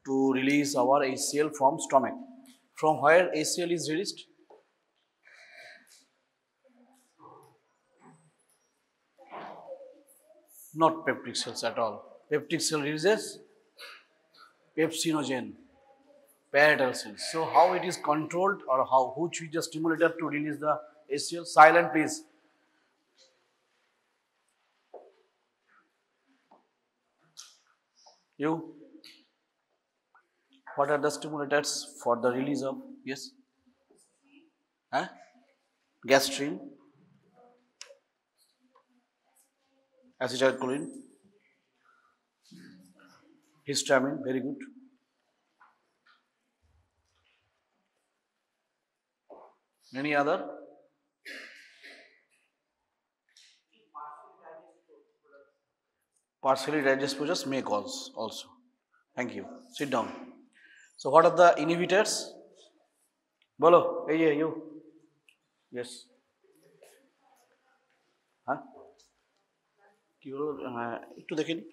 to release our HCl from stomach. From where HCl is released? Not peptic cells at all. Peptic cell releases pepsinogen, parietal cells. So how it is controlled, or how which is the stimulator to release the HCl? Silent, please. You? What are the stimulators for the release of? Yes? Huh? Gastrin, acetylcholine, histamine, very good. Any other? Partially digest products may cause also. Thank you. Sit down. So what are the inhibitors? Bolo, hey, you. Yes. Huh? একটু দেখে নি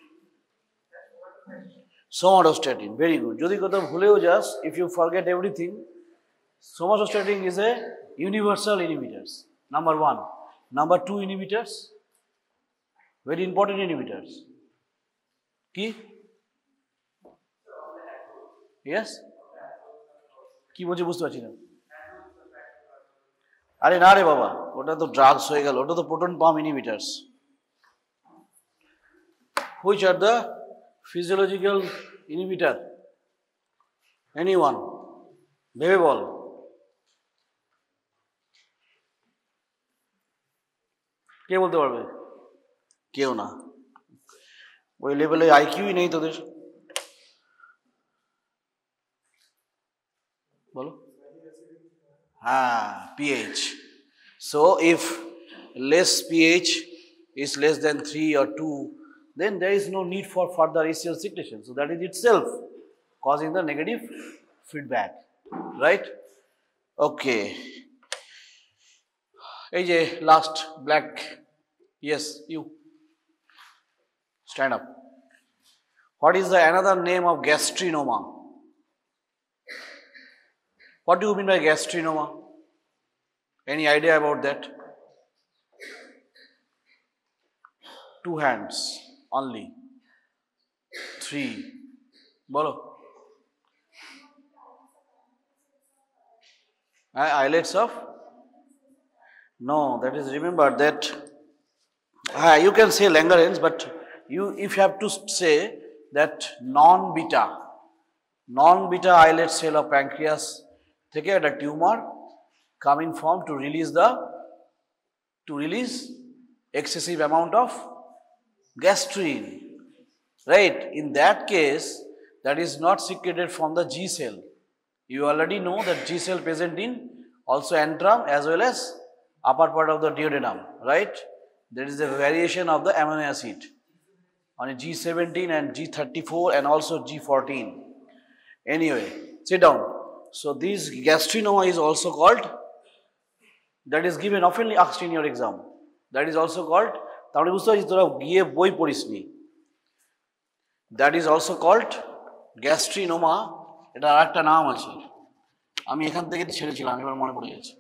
somatostatin, very good. যদি কথা ভুলেও যাস, if you forget everything, somatostatin is a universal inhibitors. Number 1. Number 2 inhibitors, very important inhibitors. কি? Yes? কি বলছি বুঝতে পারছি না। আরে না রে বাবা, ওটা তো ড্রাগস হয়ে গেল, ওটা তো proton pump inhibitors. Which are the physiological inhibitor? Anyone? ভেবে বল। কে বলতে পারবে? কেউ না, ওই লেভেলে আইকিউই নেই তোদের। বলো। হ্যাঁ, pH. So if less pH is less than 3 or 2, then there is no need for further HCl secretion. So that is itself causing the negative feedback, right? Okay. Hey, last black. Yes, you. Stand up. What is the another name of gastrinoma? What do you mean by gastrinoma? Any idea about that? 2 hands only. 3. Bolo. Islets of? No, that is, remember that you can say Langerhans, but if you have to say that non-beta islet cell of pancreas থেকে একটা tumor coming from to release excessive amount of gastrin, right? In that case, that is not secreted from the G cell. You already know that G cell present in also antrum as well as upper part of the duodenum, right? There is a variation of the amino acid on a G17 and G34 and also G14. Anyway, sit down. So this gastrinoma is also called, that is given oftenly asked in your exam, that is also called, তাহলে বুঝতে পারছিস তোরা গিয়ে বই পড়িসনি, that is also called gastrinoma. এটা আরেকটা নাম আছে, আমি এখান থেকে ছেড়েছিলাম, এবার মনে পড়ে গেছে।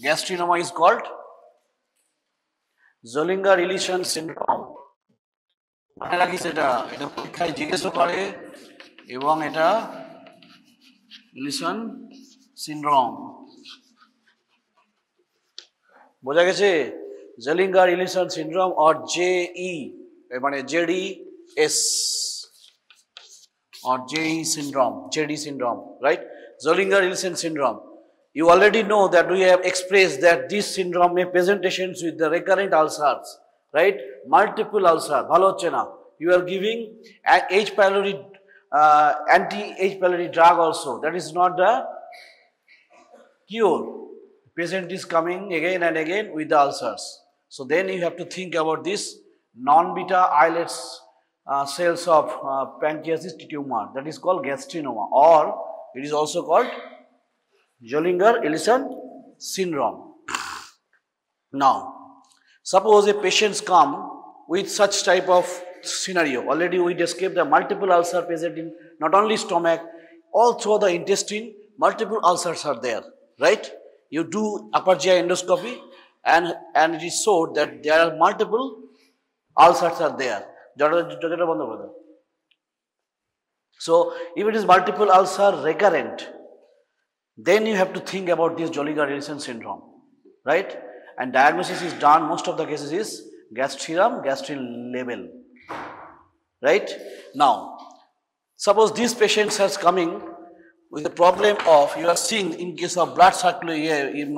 Gastrinoma is called Zollinger-Ellison syndrome. মনে রাখিস, এটা পরীক্ষায় জিজ্ঞেসও করে, এবং এটা Ellison syndrome, বোঝা গেছে? Zollinger-Ellison syndrome or JE, মানে JDS or JE syndrome, JD syndrome, right? Zollinger-Ellison syndrome. You already know that we have expressed that this syndrome may presentations with the recurrent ulcers, right? Multiple ulcer, bhalo hocche na. You are giving H. pylori, anti-H. pylori drug also. That is not the cure. Patient is coming again and again with the ulcers. So then you have to think about this non-beta islets cells of pancreatic tumor, that is called gastrinoma, or it is also called Zollinger-Ellison syndrome. Now, suppose a patient come with such type of scenario. Already we described the multiple ulcer present in not only stomach, all through the intestine, multiple ulcers are there, right? You do upper GI endoscopy and it is showed that there are multiple ulcers are there. So if it is multiple ulcer recurrent, then you have to think about this Jolliger-Ellison syndrome, right? And diagnosis is done, most of the cases is gastrium, gastrin level, right? Now, suppose these patients are coming with the problem of, you are seeing in case of blood circulation,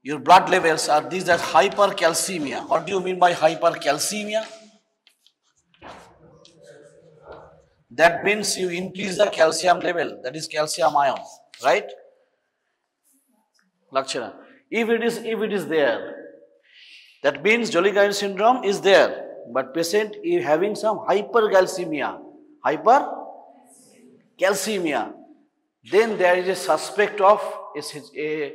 your blood levels are these as hypercalcemia. What do you mean by hypercalcemia? That means you increase the calcium level, that is calcium ion, right? Lakshana. If it is there, that means Jolliger syndrome is there, but patient is having some hypercalcemia, then there is a suspect of a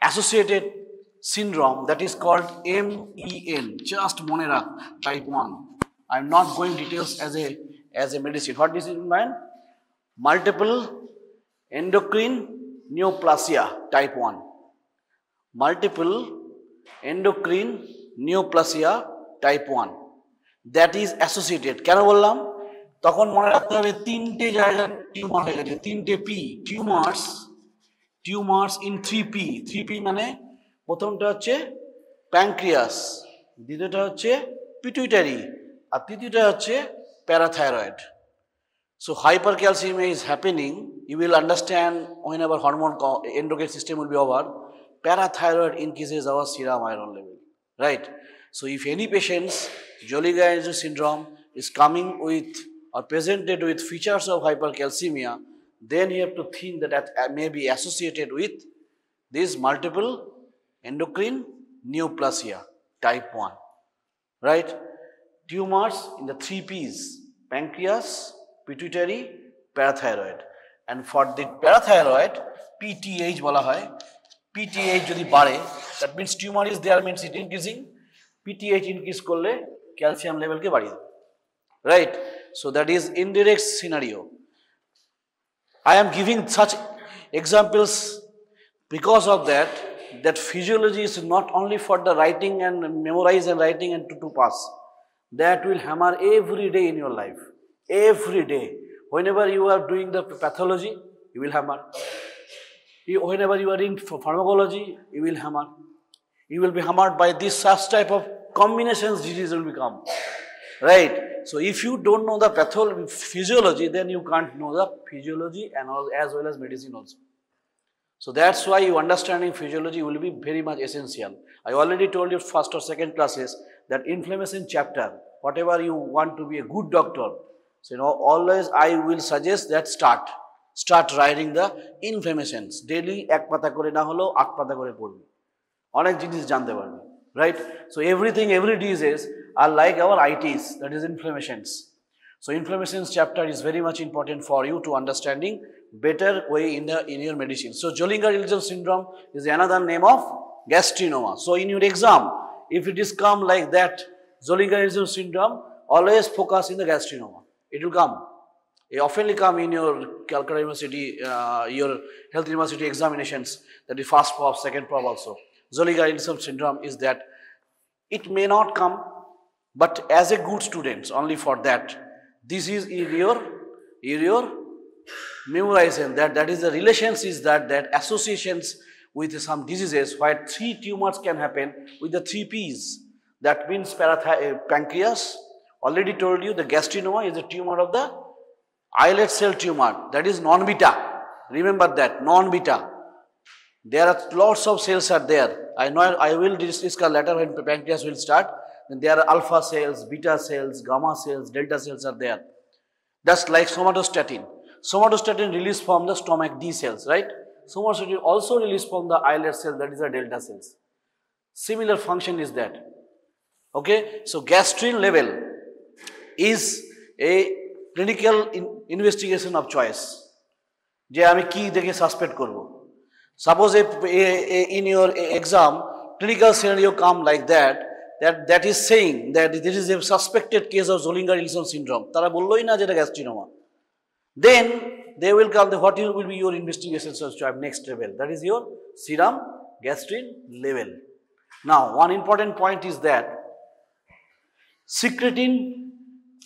associated syndrome that is called MEN, just Monera type 1. I am not going details as a medicine. What is it in mind? Multiple endocrine neoplasia type 1. Multiple endocrine neoplasia type 1. That is associated. Keno bollam? তখন মনে রাখতে হবে তিনটে জায়গায় tumour হয়ে গেছে, তিনটে P, tumours in 3P। 3P মানে প্রথমটা হচ্ছে প্যানক্রিয়াস, দ্বিতীয়টা হচ্ছে পিটুইটারি, আর তৃতীয়টা হচ্ছে parathyroid. So hypercalcemia is happening. You will understand whenever hormone endocrine system will be over. Parathyroid increases our serum iron level, right? So if any patients Jolliger syndrome is coming with or presented with features of hypercalcemia, then you have to think that may be associated with this multiple endocrine neoplasia type 1, right? Tumors in the 3Ps, pancreas, pituitary, parathyroid. And for the parathyroid, PTH bola hoy. PTH jodi bare, that means tumor is there, means it increasing. PTH increase korle calcium level ke bariye, right? So that is indirect scenario. I am giving such examples because of that physiology is not only for the writing and memorize and writing and to pass. That will hammer every day in your life. Every day. Whenever you are doing the pathology, you will hammer. Whenever you are in pharmacology, you will hammer. You will be hammered by this such type of combinations disease will become. Right? So if you don't know the physiology, then you can't know the physiology and as well as medicine also. So that's why you understanding physiology will be very much essential. I already told you first or second classes that inflammation chapter, whatever you want to be a good doctor, so always I will suggest that start writing the inflammations. Daily ek pata kore na holo 8 pata kore porbe. Onek jinis jante parbe, right? So every diseases are like our ITs, that is inflammations. So inflammations chapter is very much important for you to understanding better way in your medicine. So Jolliger-Ellison syndrome is another name of gastrinoma. So in your exam, if it is come like that, Jolliger-Ellison syndrome, always focus in the gastrinoma. It will come. It oftenly come in your Calcutta University, your health university examinations, that is first prop, second prop also. Jolliger-Ellison syndrome is that it may not come, but as a good student, only for that, this is in your memorization, that is the relations is that associations with some diseases where 3 tumors can happen with the 3Ps. That means pancreas, already told you the gastrinoma is a tumor of the islet cell tumor, that is non-beta. Remember that, non-beta. There are lots of cells are there. I know I will discuss later when pancreas will start. Then there are alpha cells, beta cells, gamma cells, delta cells are there. That's like somatostatin. Somatostatin released from the stomach D cells, right? Somatostatin also released from the islet cell, that is the delta cells. Similar function is that. Okay, so gastrin level is a clinical investigation of choice. Je ami ki dekhe suspect korbo. Suppose in your exam clinical scenario come like that, that is saying that this is a suspected case of Zollinger-Ellison syndrome. তারা বললোই না যেটা গ্যাস্ট্রিনোমা। Then they will come, what will be your investigation search next level, that is your serum gastrin level. Now one important point is that secretin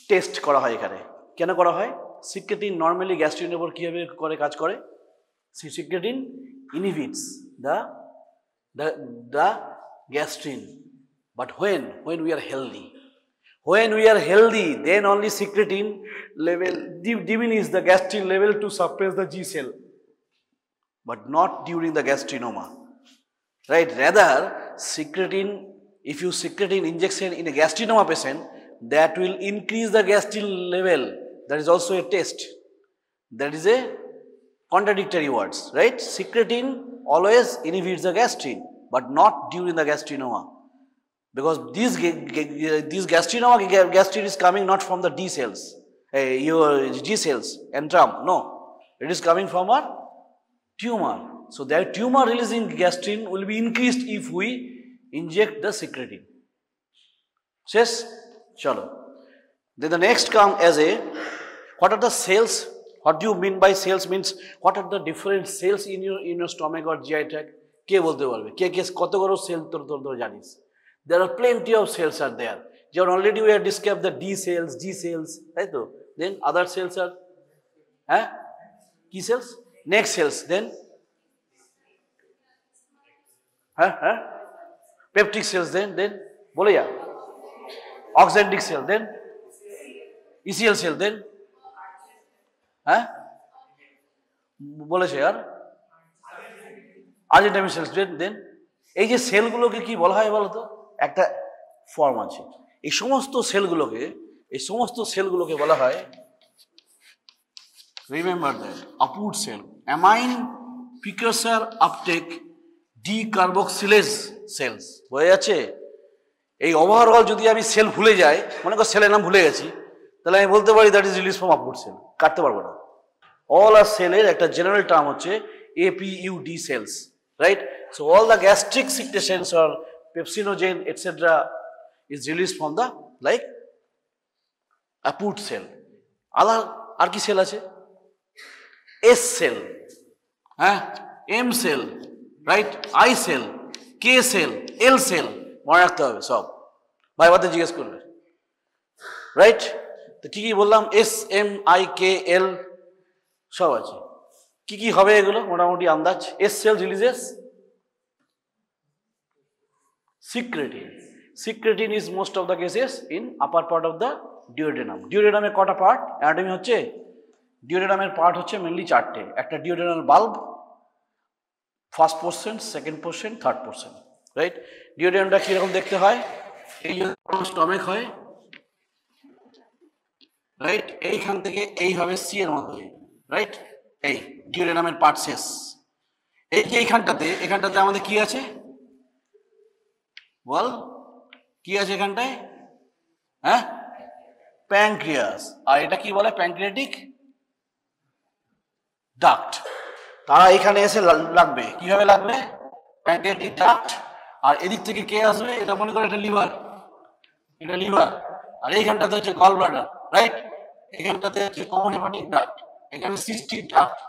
test করা হয় এখানে। কেন করা হয়? secretin normally গ্যাস্ট্রিনের উপর কিভাবে করে কাজ করে? secretin inhibits the gastrin, but when we are healthy, then only secretin level diminish the gastrin level to suppress the G cell, but not during the gastrinoma, right? Rather secretin, if you secretin injection in a gastrinoma patient, that will increase the gastrin level. That is also a test. That is a contradictory words, right? Secretin always inhibits the gastrin, but not during the gastrinoma, because this gastrinoma gastrin is coming not from the D cells, your G cells, antrum. No, it is coming from a tumor. So that tumor releasing gastrin will be increased if we inject the secretin. Yes, chalo. Then the next come as a, what are the cells? What do you mean by cells? Means what are the different cells in your stomach or GI tract? কে বলতে পারবে? কে কতগুলো sell তোর জানিস? There are plenty of cells are there. You already we have described the D cells, G cells, right? Then other cells are key cells, neck cells, then peptic cells, then bole ja, oxalic cell, then ECL cell, then বলেছে আর Argentine sales, দেন এই যে সেলগুলোকে কি বলা হয় বলতো? একটা form আছে। এই সমস্ত সেলগুলোকে বলা হয়, remember that, APUD cell, amine precursor uptake decarboxylase cells. বোঝা যাচ্ছে? এই ওভারঅল যদি আমি সেল ভুলে যাই, মনে কর সেলের নাম ভুলে গেছি, তাহলে আমি বলতে পারি that is release from APUD cell, কাটতে পারবো না। অল আর সেলের একটা জেনারেল টার্ম হচ্ছে APUD cells, right? So all the gastric secretions or pepsinogen etc. is released from the like Apud cell. আর কি সেল আছে? S cell, M cell, right? I cell, K cell, L cell, মনে রাখতে হবে সব, ভাইবাতে জিজ্ঞেস করবে, right? তো কি বললাম? S, M, I, K, L সব আছে। কি হবে এগুলো মোটামুটি আন্দাজ? S cell releases secretin. Secretin is most of the cases in upper part of the duodenum. Duodenum কটা পার্ট? অ্যানাটমি হচ্ছে, duodenum পার্ট হচ্ছে মেনলি চারটে। একটা duodenal bulb, first portion, second portion, third portion, right? duodenumটা কিরকম দেখতে হয়? এই স্টমাক হয়, রাইট? এইখান থেকে এইভাবে সি এর মতো, রাইট? এই ডিওডেনামের পার্ট শেষ। এই যে এখানটাতে আমাদের কি আছে বল? কি আছে এখানটায়? প্যানক্রিয়াস। আর এটা কি বলে? Pancreatic duct. তারা এখানে এসে লাগবে। কিভাবে লাগবে? Pancreatic duct. আর এদিক থেকে কে আসবে? এটা মনে করে এটা লিভার, আর এইখানটাতে হচ্ছে গল ব্লাডার, রাইট? এখানটাতে হচ্ছে কমন হেপাটিক ডাক্ট, এখানে cystic duct.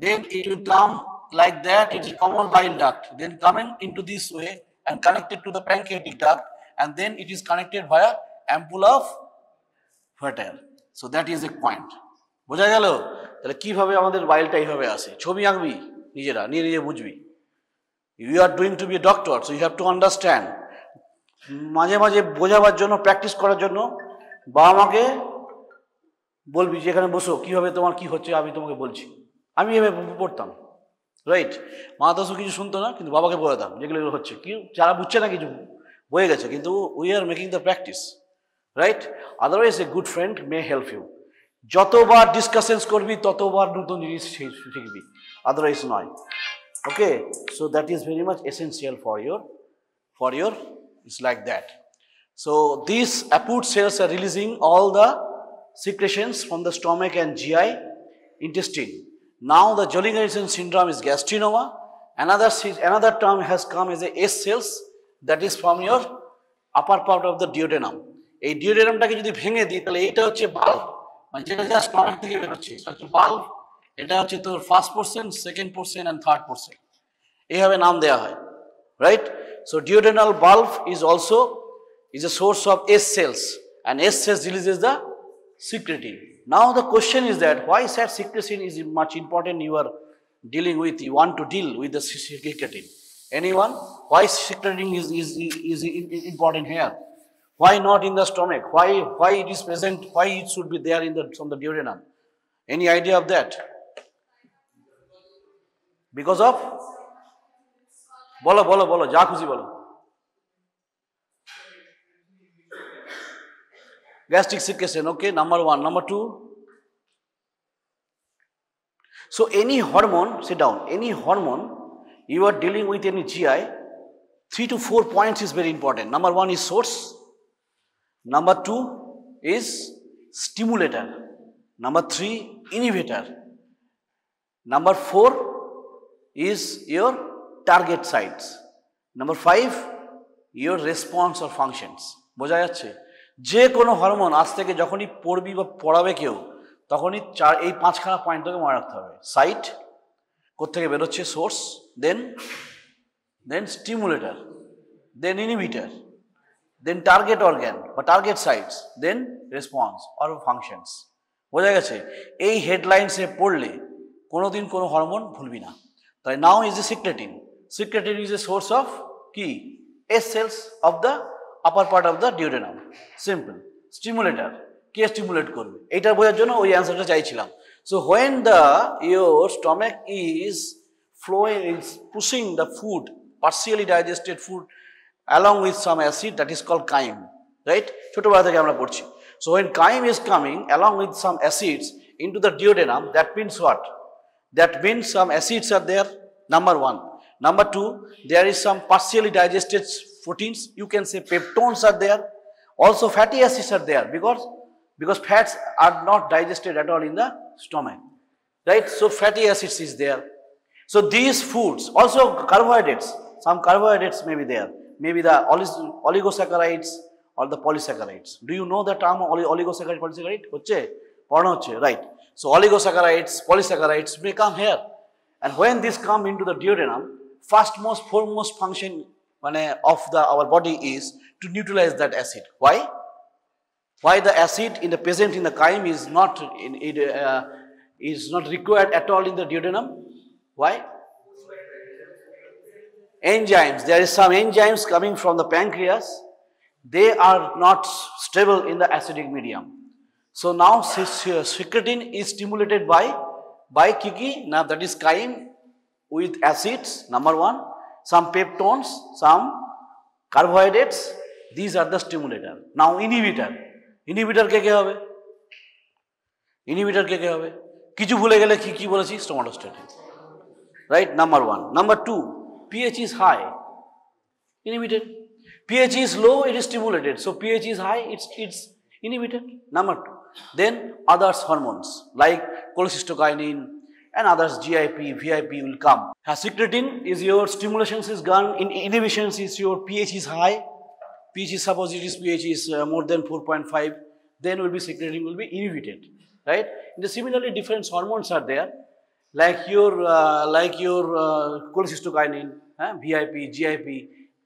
Then it will come like that, it is common bile duct, then coming into this way and connected to the pancreatic duct, and then it is connected via ampulla of Vater. So that is a point. বোঝা গেল? তাহলে কিভাবে আমাদের বাইলটা এইভাবে আসে? ছবি আঁকবি নিজেরা, নিজে বুঝবি। You are doing to be a doctor, so you have to understand. মাঝে মাঝে বোঝাবার জন্য, প্র্যাকটিস করার জন্য বাবা মাকে বলবি যে এখানে বসো, কিভাবে তোমার কি হচ্ছে আমি তোমাকে বলছি। আমি এভাবে পড়তাম, রাইট? মা তো কিছু শুনতো না, কিন্তু বাবাকে বলতাম যেগুলো হচ্ছে, কি যারা বুঝছে না কিছু বয়ে গেছে, কিন্তু we are making the practice, right? Otherwise a good friend may help you. যতবার ডিসকাশনস করবি ততবার নতুন জিনিস শিখবি, আদারওয়াইজ নয়। Okay, so that is very much essential for your it's like that. So these Apud cells are releasing all the secretions from the stomach and GI intestine. Now the Zollinger-Ellison syndrome is gastrinoma. Another term has come as a S cells, that is from your upper part of the duodenum. এই ডিওডেনামটাকে যদি ভেঙে দিই তাহলে এইটা হচ্ছে bulb, মানে যেটা just stomach থেকে বেরোচ্ছে, এটা হচ্ছে বাল্ব। এটা হচ্ছে তোর first portion, second portion and third portion, এইভাবে নাম দেওয়া হয়, right? So duodenal bulb is a source of S cells, and S cells releases the secretin. Now the question is that why said secretin is much important you are dealing with, you want to deal with the secretin. Anyone? Why secretin is important here? Why not in the stomach? Why it is present? Why it should be there in the duodenum? Any idea of that? Because of? Bolo, ja khushi bolo. Gastric secretion, okay, number 1. Number 2. So any hormone, sit down, any hormone you are dealing with any GI, 3 to 4 points is very important. Number 1 is source. Number 2 is stimulator. Number 3, inhibitor. Number 4 is your target sites. Number 5, your response or functions. বোঝা যাচ্ছে? যে কোনো hormone আজ থেকে যখনই পড়বি বা পড়াবে কেউ তখনই এই 5খানা পয়েন্ট তোকে মনে রাখতে হবে। সাইট, কোত্থেকে বেরোচ্ছে, source, then stimulator, then inhibitor, then target organ বা target sites, then response or functions. বোঝা গেছে? এই হেডলাইন্সে পড়লে কোনোদিন কোনো হরমোন ভুলবি না। তাই now is a secretin. Secretin is a source of key S cells of the upper part of the duodenum. Simple. Stimulator. K stimulate করবে? এইটা বোঝার জন্য ওই অ্যান্সারটা চাইছিলাম। So when your stomach is flowing, is pushing the food, partially digested food along with some acid, that is called chyme, right? ছোটবেলা থেকে আমরা পড়ছি। So when chyme is coming along with some acids into the duodenum, that means what? That means some acids are there, number 1. Number 2, there is some partially digested proteins, you can say peptones are there, also fatty acids are there because fats are not digested at all in the stomach, right? So fatty acids is there. So these foods, also carbohydrates, some carbohydrates may be there, maybe the oligosaccharides or the polysaccharides. Do you know the term oligosaccharide, polysaccharide? হচ্ছে পড়ানো হচ্ছে, right? So oligosaccharides, polysaccharides may come here, and when this come into the duodenum, foremost function of our body is to neutralize that acid. Why the acid present in the chyme is not required at all in the duodenum? Why? Enzymes. There is some enzymes coming from the pancreas. They are not stable in the acidic medium. So now secretin is stimulated by kiki. Now that is chyme with acids, number 1, some peptones, some carbohydrates, these are the stimulator. Now inhibitor কে হবে? Inhibitor কে হবে? কিছু ভুলে গেলে কি বলেছি? Somatostatin, right? Number 1. Number 2, pH is high, inhibited. pH is low, it is stimulated. So pH is high, it's inhibited. Number 2. Then others hormones like cholecystokinin and others, GIP, VIP will come. Secretin is your stimulations is gone, inhibitions is your pH is high. pH is, suppose it is pH is more than 4.5, then will be secretin will be inhibited, right? And similarly different hormones are there, like your cholecystokinin, VIP, GIP,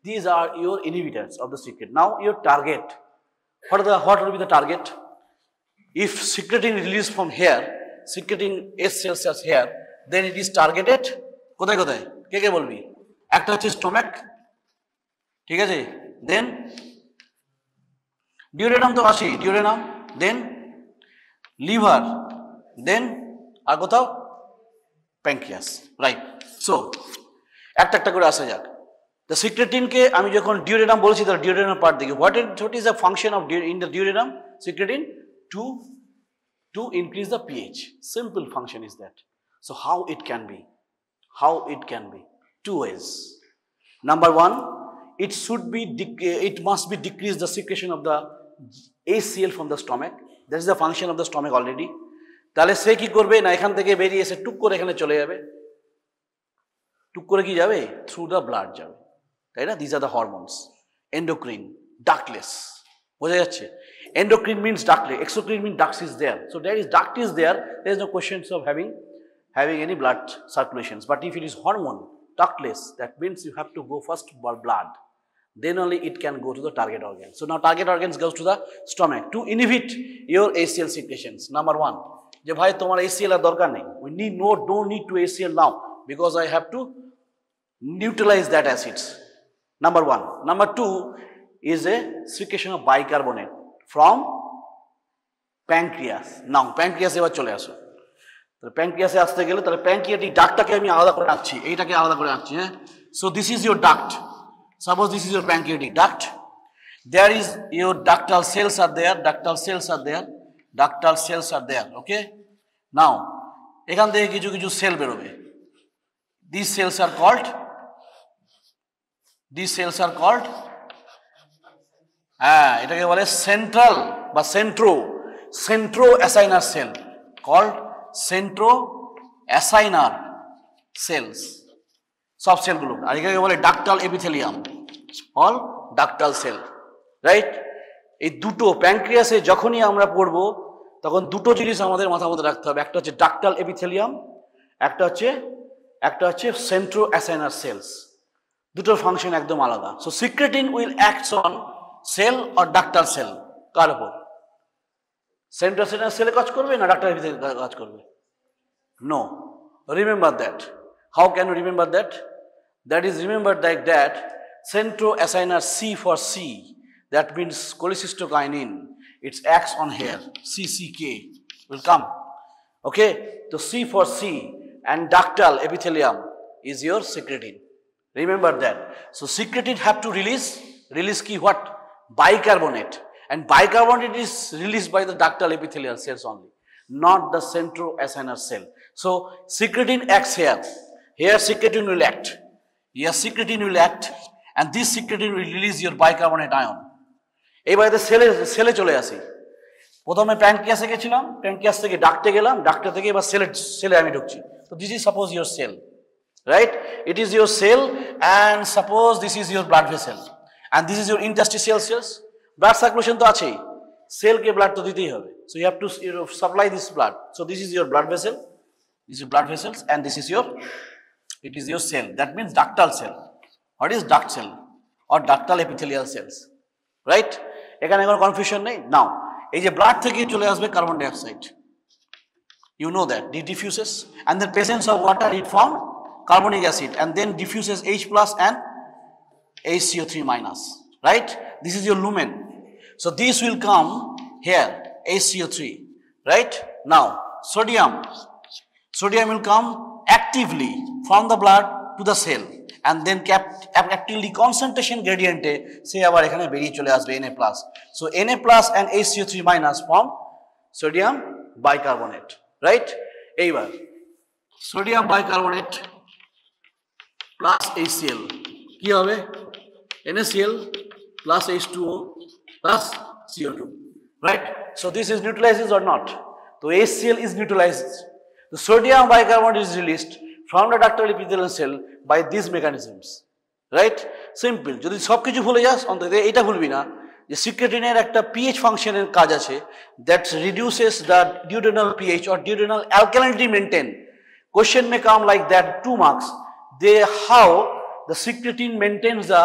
these are your inhibitors of the secret. Now your target, what will be the target? If secretin released from here, secretin S cells are here, then it is targeted কোথায় কে বলবি? একটা হচ্ছে stomach, ঠিক আছে, দেন duodenum তো আসি, duodenum, দেন liver, দেন আর কোথাও pancreas, right? So একটা করে আসা যাক। The secretinকে আমি যখন ডিওডেনাম বলেছি তার ডিওডেনাম পার্ট দেখি, what is the function of in the duodenum secretin? To increase the pH. Simple function is that. So how it can be? 2 ways. Number 1, it must be decrease the secretion of the HCl from the stomach. That is the function of the stomach already. তাহলে সে কি করবে না, এখান থেকে বেরিয়ে এসে টুক করে এখানে চলে যাবে, টুক করে কি যাবে? থ্রু দ্য ব্লাড যাবে, তাই না? These are the hormones, endocrine, ductless. বোঝা যাচ্ছে? Endocrine means ductless, exocrine means duct is there. So there is duct is there is no questions of having any blood circulations. But if it is hormone, ductless, that means you have to go first for blood. Then only it can go to the target organ. So now target organs goes to the stomach to inhibit your ACL secretions. Number one, যে ভাই তোমার ACL এর দরকার নেই. We don't need to ACL now because I have to neutralize that acids. Number one. Number two is a secretion of bicarbonate from pancreas. Now pancreas এবার চলে আসো. তাহলে প্যানক্রিয়াসে আসতে গেলে তাহলে প্যানক্রিয়াটিক ডাক্টটাকে আমি আলাদা করে রাখছি, এইটাকে আলাদা করে রাখছি, হ্যাঁ। So this is your duct. Suppose this is your pancreatic duct. There is your ductal cells are there, ductal cells are there, ductal cells are there, okay. Now এখান থেকে কিছু কিছু সেল বেরোবে. These cells are called এটাকে বলে central বা centroacinar cell, called centroacinar cells. সব সেলগুলো, আর এটাকে বলে ductal epithelium, all ductal cell, right. এই দুটো প্যানক্রিয়াসে যখনই আমরা পড়বো তখন দুটো জিনিস আমাদের মাথার মধ্যে রাখতে হবে, একটা হচ্ছে ডাক্টাল এপিথেলিয়াম, একটা হচ্ছে centroacinar cells. দুটোর ফাংশন একদম আলাদা। So secretin will acts on cell or ductal cell, কার উপর? centroacinar সেলে কাজ করবে না ডাক্টাল এপিথেলিয়াম কাজ করবে? No, remember that. How can you remember that? That is remembered like that. Centroacinar C for C, that means cholecystokinin. It acts on here. CCK will come. Okay, so C for C and ductal epithelium is your secretin. Remember that. So secretin have to release key what? Bicarbonate, and bicarbonate is released by the ductal epithelial cells only, not the centroacinar cell. So secretin acts here. Here secretin will act. Here secretin will act, and this secretin will release your bicarbonate ion. এইবারে সেলে চলে আসি। প্রথমে প্যানক্রিয়াসে গেছিলাম, pancreas থেকে ডাক্টে গেলাম, ডাক্টে থেকে এবার সেলে আমি ঢুকছি। তো this is suppose your cell, right? It is your cell, and suppose this is your blood vessel, and this is your interstitial cells. Blood circulation তো আছেই, সেলকে ব্লাড তো দিতেই হবে। So you have to supply this blood. So this is your blood vessel, this is blood vessels, and this is your cell. That means ductal cell. What is duct cell or ductal epithelial cells, right? এখানে কোনো confusion নেই। নাও এই যে blood থেকে চলে আসবে carbon dioxide, you know that it diffuses, and the presence of water it form carbonic acid and then diffuses H plus and HCO3 minus, right? This is your lumen. So this will come here, HCO3, right? Now sodium will come actively from the blood to the cell, and then actively concentration gradient say abar ekhane beriye chole asbe Na plus. So Na plus and HCO3 minus form sodium bicarbonate, right? Eibar sodium bicarbonate plus HCl ki hobe? NaCl plus H2O plus CO2, right? So this is neutralizes or not? So HCl is neutralized. The sodium bicarbonate is released from the ductal epithelial cell by these mechanisms, right? Simple. যদি সবকিছু ভুলে যাস অন্তত এটা ভুলবি না যে সিক্রেটিনের একটা pH ফাংশনের কাজ আছে, that reduces the duodenal pH or duodenal alkalinity maintain. Question may come like that, 2 marks. How the secretin maintains the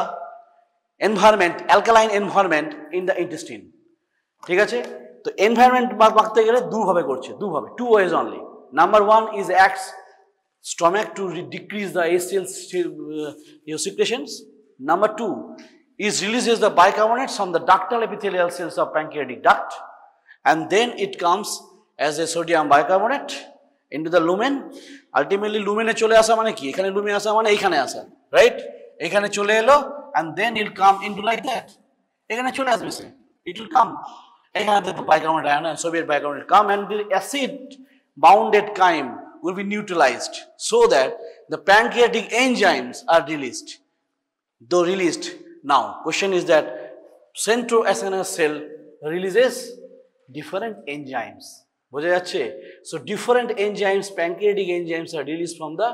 environment, alkaline environment in the intestine. ঠিক আছে? তো environment মাপতে গেলে দুভাবে করছে, two ways only. Number one is acts stomach to decrease the HCl secretions. Number two is releases the bicarbonates from the ductal epithelial cells of pancreatic duct, and then it comes as a sodium bicarbonate into the lumen. Ultimately lumen e chole asa mane ki? Ekhane lumen asa mane eikhane asa, right? Ekhane chole elo, and then it will come into like that. Ekhane chole asbe se, it will come. Ekhane the bicarbonate ion and sodium bicarbonate come, and the acid bounded chyme will be neutralized so that the pancreatic enzymes are released. Though released, now question is that centroacinar cell releases different enzymes. বোঝা যাচ্ছে? So different enzymes, pancreatic enzymes are released from the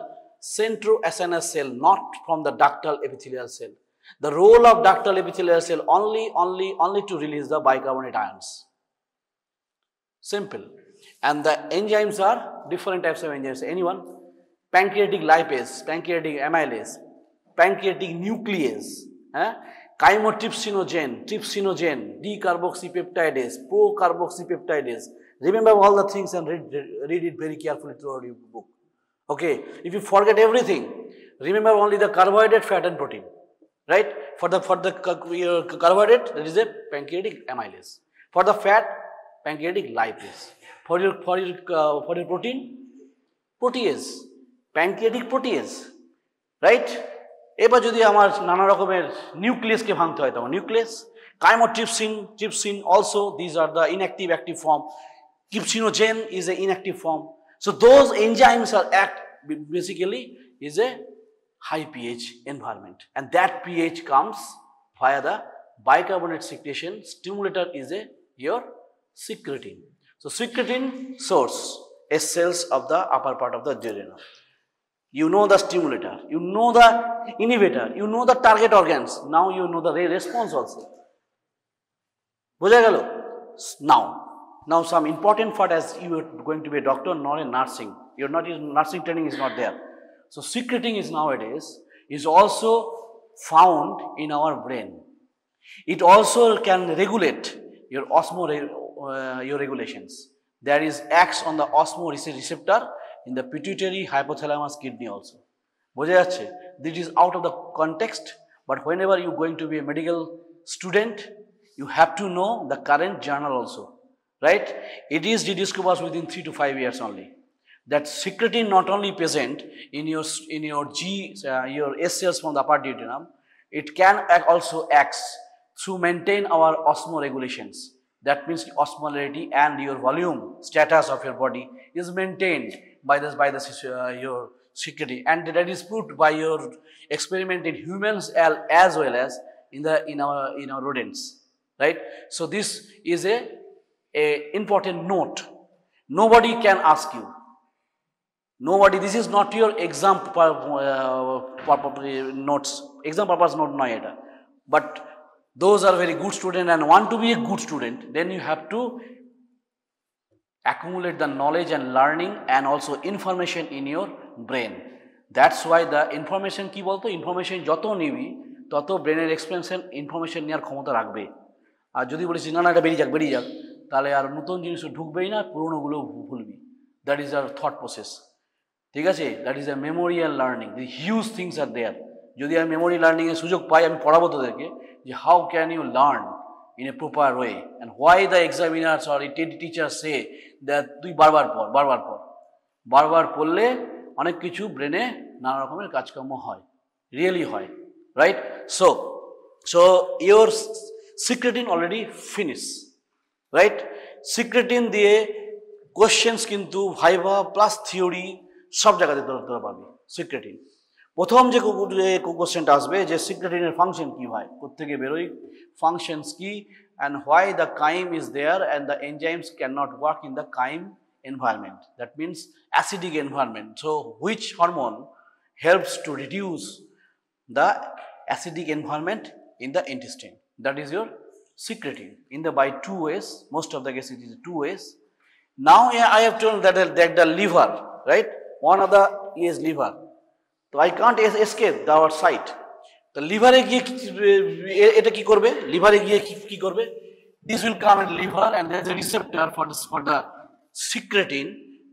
centroacinar cell, not from the ductal epithelial cell. The role of ductal epithelial cell only to release the bicarbonate ions. Simple. And the enzymes are different types of enzymes. Anyone? Pancreatic lipase, pancreatic amylase, pancreatic nuclease, chymotrypsinogen, trypsinogen, D-carboxypeptidase, pro-carboxypeptidase. Remember all the things and read it very carefully throughout your book. Okay, if you forget everything, remember only the carbohydrate, fat and protein. Right? For the carbohydrate, there is a pancreatic amylase. For the fat, pancreatic lipase. For your protein, protease, pancreatic protease. Right? এবার যদি আমার নানা রকমের নিউক্লিয়াসকে ভাঙতে হয় তখন nucleus, chymotrypsin, trypsin also, these are the inactive active form. Trypsinogen is an inactive form. So those enzymes are basically is a high pH environment, and that pH comes via the bicarbonate secretion. Stimulator is your secretin. So secretin source is cells of the upper part of the duodenum. You know the stimulator, you know the inhibitor, you know the target organs. Now you know the response also. Bujha gelo? Now some important part, as you are going to be a doctor, not a nursing. You're not, nursing training is not there. So secreting is nowadays is also found in our brain. It also can regulate your your regulations. There is acts on the osmo receptor in the pituitary, hypothalamus, kidney also. Boja jacche? This is out of the context, but whenever you are going to be a medical student, you have to know the current journal also, right? It is rediscovered within 3 to 5 years only. That secretin not only present in your your S cells from the upper duodenum, it can also act to maintain our osmoregulations. That means osmolarity and your volume status of your body is maintained by your secretin, and that is proved by your experiment in humans as well as in our rodents, right? So this is a important note. Nobody can ask you. Nobody, this is not your exam notes, exam purpose note no eta. But those are very good students and want to be a good student, then you have to accumulate the knowledge and learning and also information in your brain. That's why the information ki bolto, information joto nibi তত ব্রেনের expansion information নেওয়ার ক্ষমতা রাখবে। আর যদি বলিস না না এটা বেরিয়ে যাক তাহলে আর নতুন জিনিস ঢুকবেই না, পুরোনোগুলো ভুলবি। That is our thought process, ঠিক আছে? That is a memorial learning, the huge things are there. যদি আমি মেমোরি লার্নিংয়ের সুযোগ পাই, আমি পড়াবো তোদেরকে যে how can you learn in a proper way and why the examiners or teachers say that তুই বারবার পড়লে অনেক কিছু ব্রেনে নানা রকমের কাজকর্ম হয়, রিয়েলি হয়, right? So your secretin already finish, right? secretin দিয়ে কোশ্চেন্স কিন্তু ভাইভা প্লাস থিওরি সব জায়গাতে তোরা পাবি। secretin প্রথম যে কোশ্চেনটা আসবে যে secretinএর ফাংশন কি হয়, কোত্থেকে বেরোয়, functions কি, and why the chyme is there and the enzymes cannot work in the chyme environment, that means acidic environment. So which hormone helps to reduce the acidic environment in the intestine? That is your secretin by 2 ways, most of the cases it is 2 ways. Now I have told that the liver, right, one of the is liver, so I can't escape our sight. The liver এটা কি করবে, লিভারে গিয়ে কি করবে, this will come in liver and there is a receptor for the secretin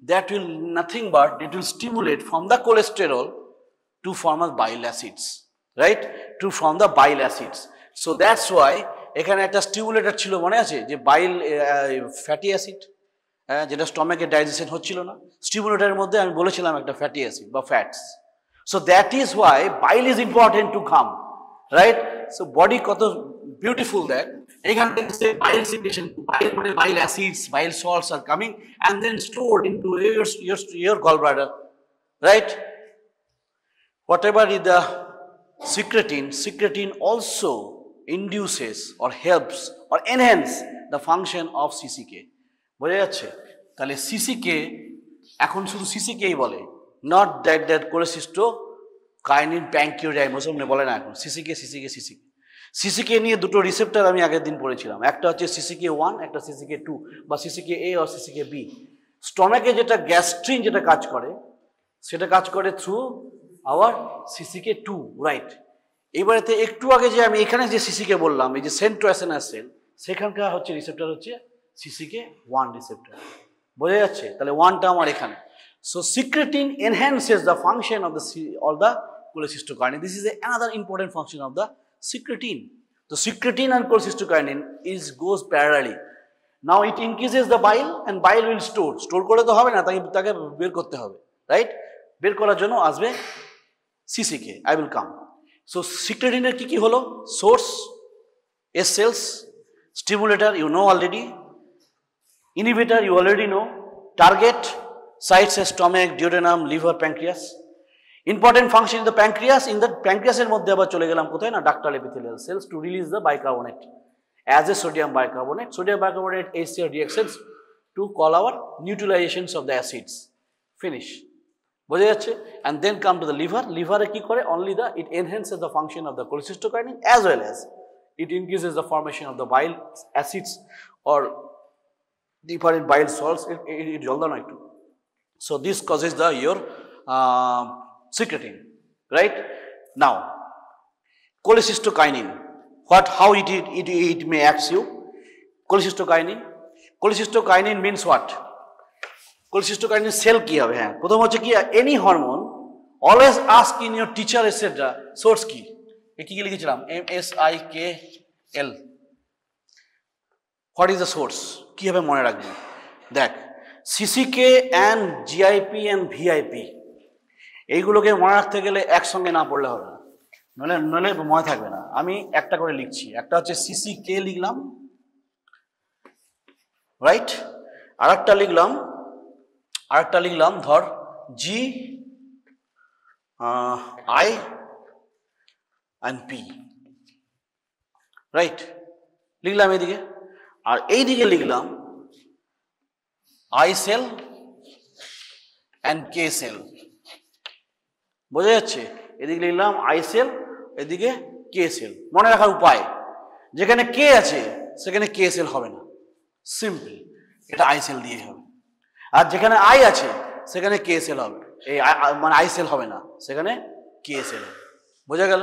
that will nothing but it will stimulate from the cholesterol to form as bile acids, right, to form the bile acids. So that's why এখানে একটা stimulator ছিল মনে আছে, যে বাইল fatty acid, যেটা স্টমাকে digestion হচ্ছিল না, স্টিমুলেটরের মধ্যে আমি বলেছিলাম একটা ফ্যাটি অ্যাসিড বা fats. So that is why bile is important to come, right? So body কত beautiful that এখান থেকে bile secretion, bile acids, bile salts are coming and then stored into your gallbladder, right? Whatever is the secretin also induces or helps or enhance the function of CCK. বোঝা যাচ্ছে? তাহলে CCK এখন শুধু CCKই বলে, not that cholecysto কাইনিন প্যাঙ্কিওজাইম ওসব নিয়ে বলে না এখন, সিসিকে সিসিকে সিসিকে সিসিকে নিয়ে দুটো রিসেপ্টর আমি আগের দিন পড়েছিলাম, একটা হচ্ছে সিসিকে 1, একটা সিসিকে 2 বা সিসিকে এ আর সিসিকে বি। স্টমাকে যেটা গ্যাস্ট্রিন যেটা কাজ করে সেটা কাজ করে থ্রু আওয়ার সিসিকে 2, রাইট। এবারেতে একটু আগে যে আমি এখানে যে সিসিকে বললাম, এই যে সেন্ট্রোএসএনএস সেল, সেখানকার হচ্ছে রিসেপ্টর হচ্ছে সিসিকে 1 রিসেপ্টর, বোঝা যাচ্ছে? তাহলে 1টা আমার এখানে। So secretin enhances the function of the cholecystokinin. This is another important function of the secretin. So secretin and cholecystokinin goes parallelly. Now it increases the bile and bile will store করে তো হবে না, তাকে বের করতে হবে, right? বের করার জন্য আসবে সিসিকে। I will come. So secretin এর কি হলো? Source, S cells, stimulator you know already, inhibitor you already know, target sites as stomach, duodenum, liver, pancreas. Important function in the pancreas, in the pancreas এর মধ্যে আবার চলে গেলাম কোথায় না, ductal epithelial cells to release the bicarbonate as a sodium bicarbonate HCl reactions to call our neutralizations of the acids. Finish. বোঝা যাচ্ছে? And then come to the liver. Liver এ কি করে? Only it enhances the function of the cholecystokinin as well as it increases the formation of the bile acids or different bile salts. It জলদা না একটু। So this causes your secretin, right? Now cholecystokinin, how it may act you. Cholecystokinin means what? cholecystokinin cell কি হবে? হ্যাঁ, প্রথম হচ্ছে কি, any hormone always ask in your teacher etc. source কি, কি লিখেছিলাম, MSIKL, what is the source, কি হবে মনে রাখবেন। দেখ, CCK and GIP and VIP এইগুলোকে মনে রাখতে গেলে একসঙ্গে না পড়লে হবে না, নইলে মনে থাকবে না। আমি একটা করে লিখছি, একটা হচ্ছে CCK লিখলাম, রাইট, আরেকটা লিখলাম ধর GI and P, রাইট, লিখলাম এইদিকে, আর এইদিকে লিখলাম I cell and K cell, বোঝা যাচ্ছে? এদিকে লিখলাম I cell, এদিকে K cell। মনে রাখার উপায়, যেখানে K আছে সেখানে K cell হবে না, সিম্পল, এটা I cell দিয়ে হবে। আর যেখানে I আছে সেখানে K cell হবে, এই মানে I cell হবে না, সেখানে K cell হবে, বোঝা গেল?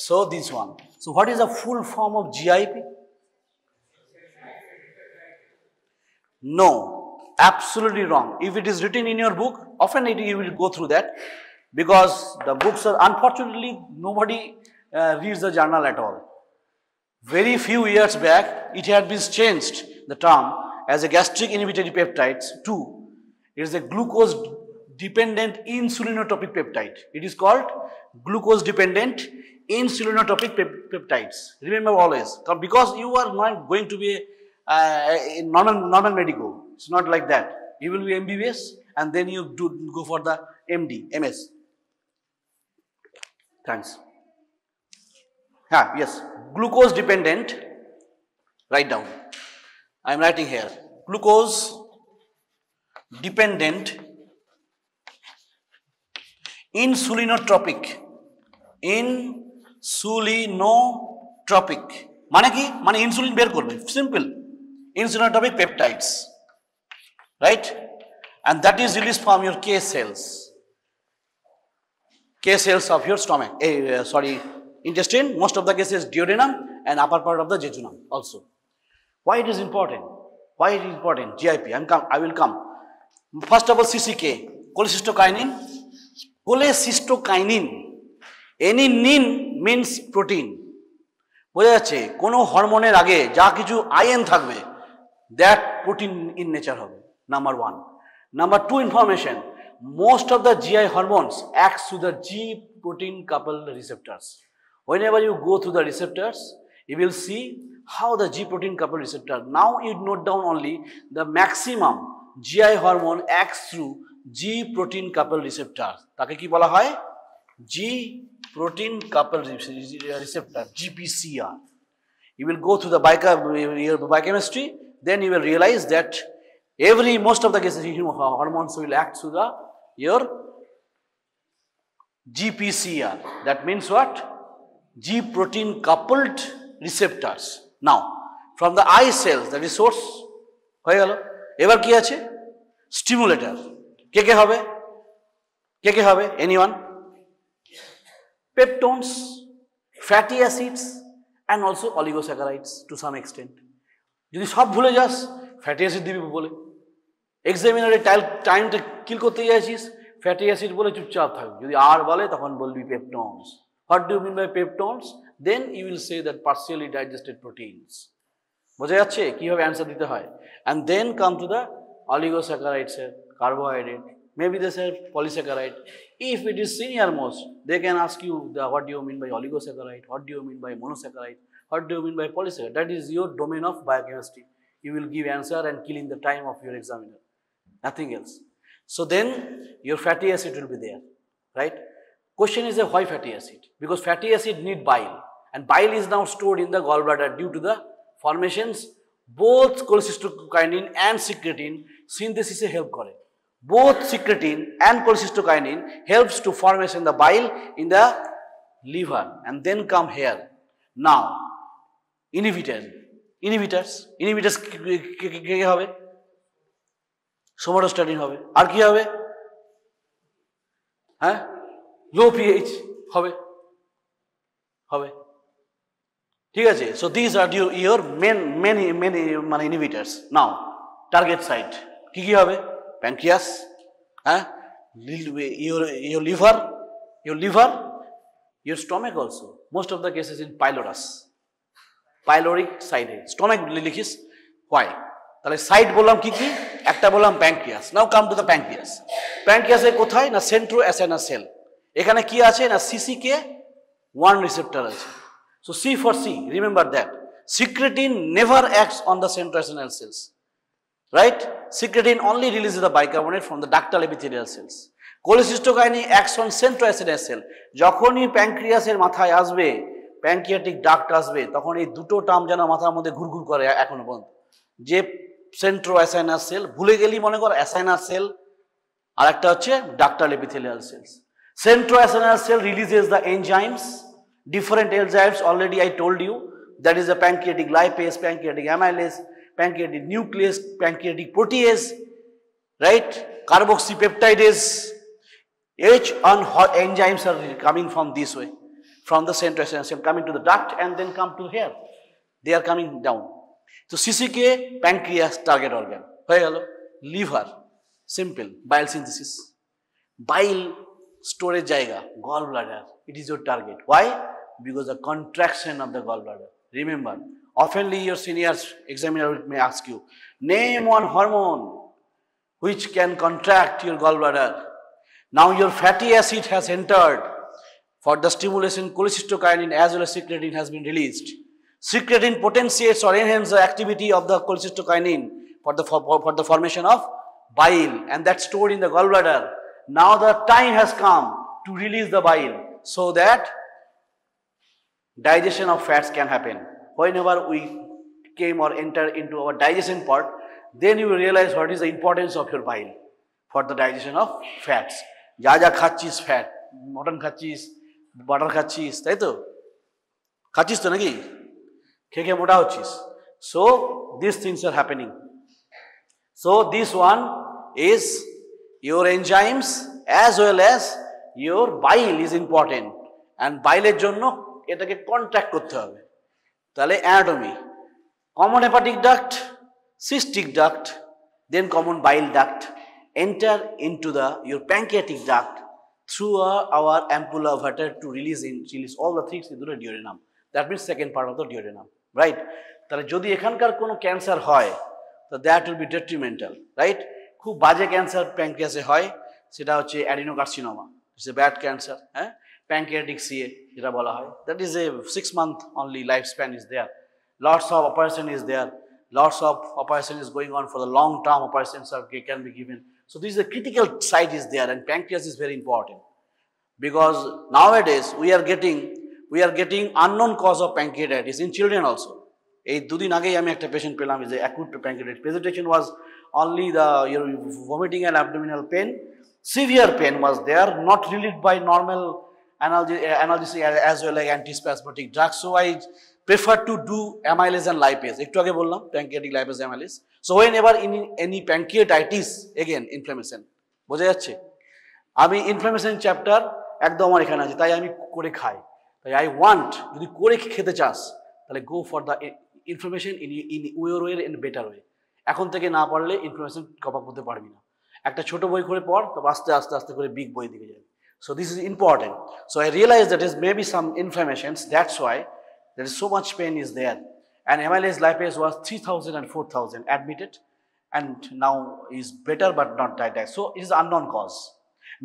So this one. So what is the full form of GIP? No, absolutely wrong. If it is written in your book, often you will go through that, because the books are, unfortunately nobody reads the journal at all. Very few years back it had been changed the term as a gastric inhibitory peptides 2. It is a glucose dependent insulinotropic peptide. It is called glucose dependent insulinotropic peptides. Remember always, because you are not going to be a normal medical. It's not like that. You will be MBBS and then you go for the MD, MS. Thanks. Yes, glucose dependent, write down. I am writing here, glucose dependent insulinotropic মানে কি, মানে insulin বের করবে, simple, insulinotropic peptides, right? And that is released from your K cells of your stomach, intestine, most of the cases duodenum and upper part of the jejunum also. Why it is important? GIP, I will come. First of all, CCK, cholecystokinin. Any nin means protein. বোঝা যাচ্ছে? কোনো হরমোনের আগে যা কিছু ion থাকবে, that protein in nature হবে, number 1. Number 2 information, most of the GI hormones acts through the G protein coupled receptors. Whenever you go through the receptors, you will see how the G protein coupled receptor. Now you note down only the maximum GI hormone acts through G protein coupled receptors. তাকে কি বলা হয়? G protein coupled receptor, GPCR. You will go through the biochemistry, then you will realize that most of the cases hormones will act through your GPCR. That means what? G protein coupled receptors. Now, from the eye cells, that is source. হয়ে গেল। এবার কি আছে? Stimulator. কে হবে? কে হবে? Anyone? Peptones, fatty acids, and also oligosaccharides to some extent. যদি সব ভুলে যাস, ফ্যাটি অ্যাসিড দিবি বলে। এক্সামিনারে টাইমটা কিল করতে যাচ্ছিস, ফ্যাটি অ্যাসিড বলে চুপচাপ থাকবি। যদি আর বলে তখন বলবি peptones. What do you mean by peptones? Then you will say that partially digested proteins. বোঝা যাচ্ছে কিভাবে অ্যান্সার দিতে হয়? And then come to the oligosaccharides, carbohydrate, maybe they say polysaccharide. If it is senior most, they can ask you what do you mean by oligosaccharide, what do you mean by monosaccharide, what do you mean by polysaccharide. That is your domain of biochemistry. You will give answer and killing the time of your examiner, nothing else. So then your fatty acid will be there, right? Question is why fatty acid? Because fatty acid need bile, and bile is now stored in the gallbladder due to the formations both cholecystokinin and secretin synthesis e help kore. Both secretin and cholecystokinin helps to formation the bile in the liver, and then come here. Now inhibitors কি হবে? somatostatin হবে। আর কি হবে? হ্যাঁ, লো pH হবে। ঠিক আছে? So these are your many মানে inhibitors. Now target site কি হবে? pancreas, হ্যাঁ, your liver, your stomach also. Most of the cases in pyloric side, stomach লিখিস। why? তাহলে সাইড বললাম কি? একটা বললাম pancreas. Now come to the pancreas. প্যানক্রিয়াসে কোথায়? না সেন্ট্রো অ্যাসাইনাস সেল। এখানে কি আছে? না CCK1 রিসেপ্টর আছে। So C for C, remember that. Secretin never acts on the centroacinal cells, right? Secretin only releases the bicarbonate from the ductal epithelial cells. Cholecystokinin acts on centroacinal cell. যখনই প্যানক্রিয়াসের মাথায় আসবে, pancreatic duct আসবে, তখন এই দুটো term যেন মাথার মধ্যে ঘুরঘুর করে এখনো পর্যন্ত। যে centroacinal cell, ভুলে গেলি মনে কর অ্যাসাইনাস সেল, আর একটা হচ্ছে ductal epithelial cells. Centroacinal cell releases the enzymes. Different enzymes already I told you, that is the pancreatic lipase, pancreatic amylase, pancreatic nuclease, pancreatic protease, right? Carboxypeptidase. Each enzymes are coming from this way, from the centroacinal cell, coming to the duct and then come to here. They are coming down. So CCK, pancreas, target organ. Liver, simple, bile synthesis. Bile storage jaiga, gallbladder, it is your target. Why? Because the contraction of the gallbladder. Remember, oftenly your seniors examiner may ask you, name one hormone which can contract your gallbladder. Now your fatty acid has entered. For the stimulation, cholecystokinin as well as secretin has been released. Secretin potentiates or enhances the activity of the cholecystokinin for the formation of bile, and that's stored in the gallbladder. Now the time has come to release the bile so that digestion of fats can happen. Whenever we came or enter into our digestion part, then you will realize what is the importance of your bile for the digestion of fats. যা খাচ্ছিস fat, mutton খাচ্ছিস, butter খাচ্ছিস, তাই তো? খাচ্ছিস তো নাকি? খেয়ে মোটা হচ্ছিস। So these things are happening. So this one is your enzymes as well as your bile is important, and bile জন্য এটাকে কন্ট্রাক্ট করতে হবে। তাহলে anatomy, common hepatic duct, cystic duct, then common bile duct enter into the your pancreatic duct through our ampulla vater to release all the things into the duodenum. That means second part of the duodenum, right? তাহলে যদি এখানকার কোনো cancer হয়, তো that will be detrimental, right? খুব বাজে cancer প্যানক্রিয়াসে হয়, সেটা হচ্ছে adenocarcinoma, it's a bad cancer, হ্যাঁ, প্যানক্রিয়াটিক সিএ যেটা বলা হয়, that is a 6 month only life span is there, lots of operation is there, lots of operation is going on for the long term operations can be given. So this is a critical site is there, and pancreas is very important, because nowadays we are getting unknown cause of pancreatitis in children also. এই দুদিন আগেই আমি একটা patient পেলাম, is a acute pancreatitis. Presentation was only the vomiting and abdominal pain, Severe pain was there, not relieved by normal analgesic as well like antispasmodic drugs. So I prefer to do amylase and lipase. একটু আগে বললাম pancreatic lipase amylase. So whenever in any pancreatitis, again inflammation, বোঝা যাচ্ছে? আমি inflammation chapter একদম আমার এখানে আছে, তাই আমি করে খাই। তাই আই ওয়ান্ট, যদি করে খেতে চাস তাহলে go for the inflammation in way in better way. এখন থেকে না পারলে ইনফ্লামেশন কপ আপ করতে পারবি না। একটা ছোট বই করে পড়, তবে আস্তে আস্তে আস্তে করে বিগ বই দিকে যাবে। So this is important. So I realized that there may be some inflammations, that's why there is so much pain is there. And amylase lipase was 3000 and 4000 admitted, and now is better but not died. So it is unknown cause.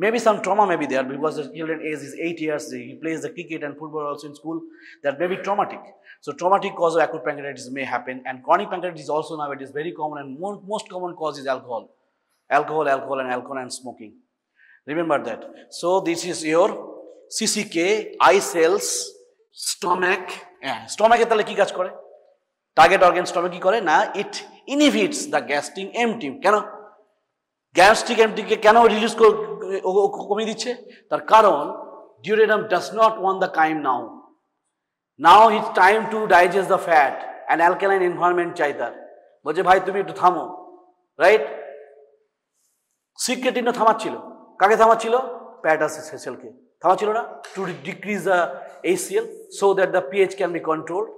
Maybe some trauma may be there because the children age is 8 years, he plays the cricket and football also in school, that may be traumatic. So traumatic cause of acute pancreatitis may happen, and chronic pancreatitis also now it is very common, and most common cause is alcohol and smoking. Remember that. So this is your CCK, eye cells, stomach. Stomach এ তাহলে কি কাজ করে? Target organ stomach কি করে না, it inhibits the gastric empty. কেন gastric এমটিকে কেন রিলিজ কমিয়ে দিচ্ছে? তার কারণ duodenum does not want the chyme now it's time to digest the fat and alkaline environment চাই তার। বলছে ভাই তুমি একটু থামো, রাইট? সিক্রেটিনও থামাচ্ছিল, কাকে থামাচ্ছিল? প্যারাটাস সেলকে থামাচ্ছিল না, two decrease the ACL so that the pH can be controlled.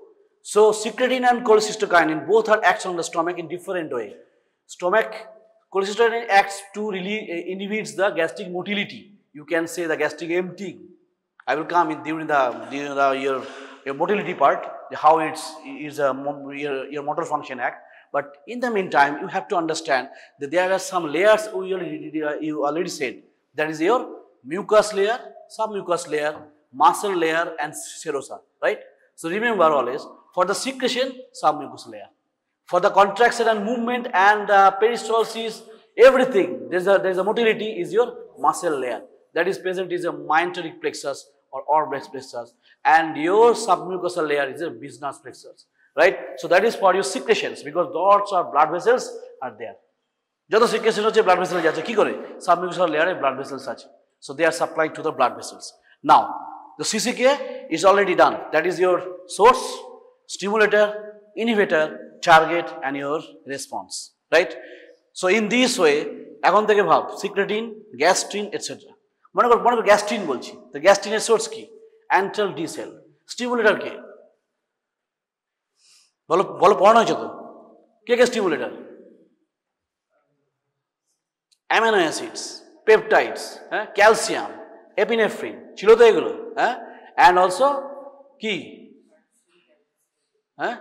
So secretin and cholecystokinin both are acts on the stomach in different way. Stomach cholecystokinin acts to really inhibits the gastric motility. You can say the gastric emptying. I will come in during your motility part, how it's your motor function act. But in the meantime, you have to understand that there are some layers you already said. That is your mucus layer, submucous layer, muscle layer, and serosa, right? So remember always, for the secretion, submucous layer. For the contraction and movement and peristalsis, everything, there's a motility is your muscle layer. That is present is a myenteric plexus or orbis plexus, and your submucosal layer is a bismuth plexus, right? So that is for your secretions, because dots or blood vessels are there. যত secretion হচ্ছে blood vessel যাচ্ছে কি করে? Submucosal layer এ blood vessels আছে, so they are supplied to the blood vessels. Now the CCK is already done. That is your source, stimulator, inhibitor, target, and your response, right? So in this way, এখন থেকে ভাব secretin, gastrin, etc. মনে কর gastrin বলছি, তো গ্যাস্ট্রিনের source কি? Antral D cell. Stimulator কে? বলো পড়ানো হয়েছে তো, কে স্টিমুলেটর? অ্যামিনো অ্যাসিডস, পেপটাইডস, হ্যাঁ, ক্যালসিয়াম, এপিনেফ্রিন ছিল তো এগুলো, হ্যাঁ, অ্যান্ড অলসো কি, হ্যাঁ,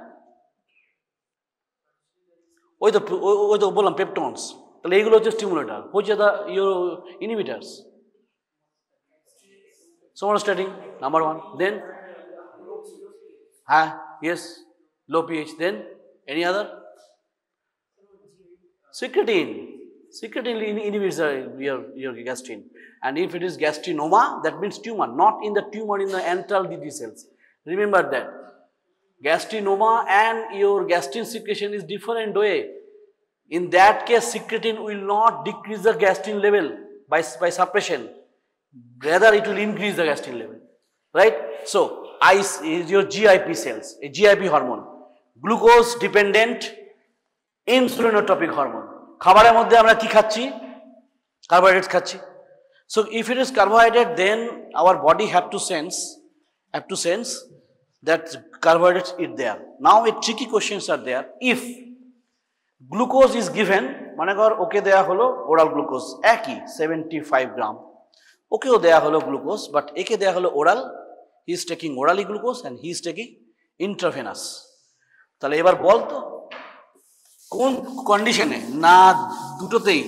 ওই তো বললাম পেপটনস। তাহলে এইগুলো হচ্ছে স্টিমুলেটর, হচ্ছে the your inhibitors. Somatostatin number 1, then yes, low pH, then any other? Secretin inhibits your gastrin, and if it is gastrinoma, that means tumor, not in the tumor in the antral DD cells. Remember that gastrinoma and your gastrin secretion is different way. In that case, secretin will not decrease the gastrin level by suppression, rather it will increase the gastrin level, right? So ICE is your GIP cells, a GIP hormone, glucose dependent insulinotropic hormone. খাবারের মধ্যে আমরা কি খাচ্ছি? Carbohydrates খাচ্ছি। So if it is carbohydrate, then our body have to sense that carbohydrates is there. Now a tricky questions are there. If glucose is given, মনে কর ওকে দেয়া হলো ওরাল গ্লুকোজ একই 75 গ্রাম, ওকেও দেয়া হলো গ্লুকোজ, বাট একে দেয়া হলো oral, he is taking orally glucose and he is taking intravenous. তাহলে এবার বল তো কোন কন্ডিশনে না দুটোতেই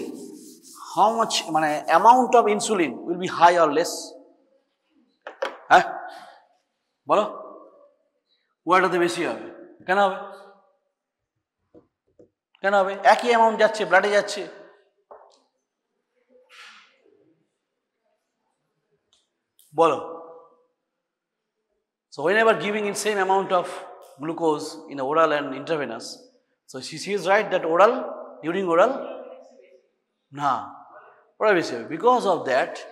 হাউ মাচ মানে amount of insulin will be high or less? হ্যাঁ বলো, ওয়াটাতে বেশি হবে। কেন হবে? একই অ্যামাউন্ট যাচ্ছে, ব্লাডে যাচ্ছে। বলো। So whenever giving in same amount of glucose in oral and intravenous, so she is right that oral, during oral, না What are we saying? Because of that,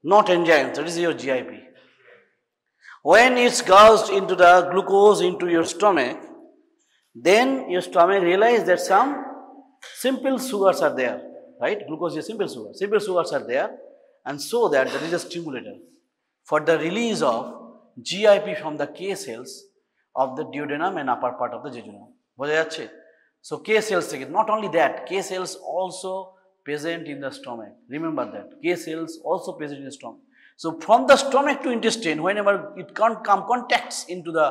not enzymes, that is your GIP. When it's gauged into the glucose into your stomach, then your stomach realizes that some simple sugars are there, right? Glucose is a simple sugar. Simple sugars are there, and so that is a stimulator for the release of GIP from the K cells of the duodenum and upper part of the jejunum. বোঝা যাচ্ছে? So K cells, not only that, K cells also present in the stomach. Remember that. K cells also present in the stomach. So from the stomach to intestine, whenever it can't come contacts into the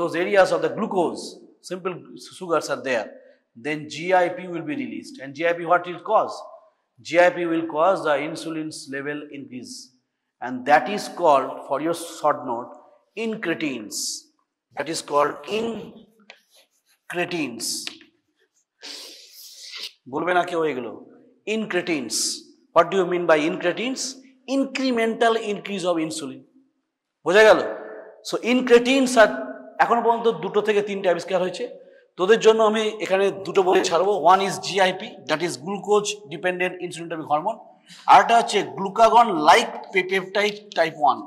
those areas of the glucose, simple sugars are there, then GIP will be released. And GIP, what will cause? GIP will cause the insulin's level increase. And that is called, for your short note, incretins. That is called incretins. বলবে না কেউ এগুলো? Incretins. What do you mean by incretins? Incremental increase of insulin. বোঝা গেল? So incretins are এখনো পর্যন্ত 2 থেকে 3টা আবিষ্কার হয়েছে। তোদের জন্য আমি এখানে দুটো বলে ছাড়বো। One is GIP, that is glucose dependent insulin-atomic hormone. আরটা হচ্ছে glucagon like peptide type 1.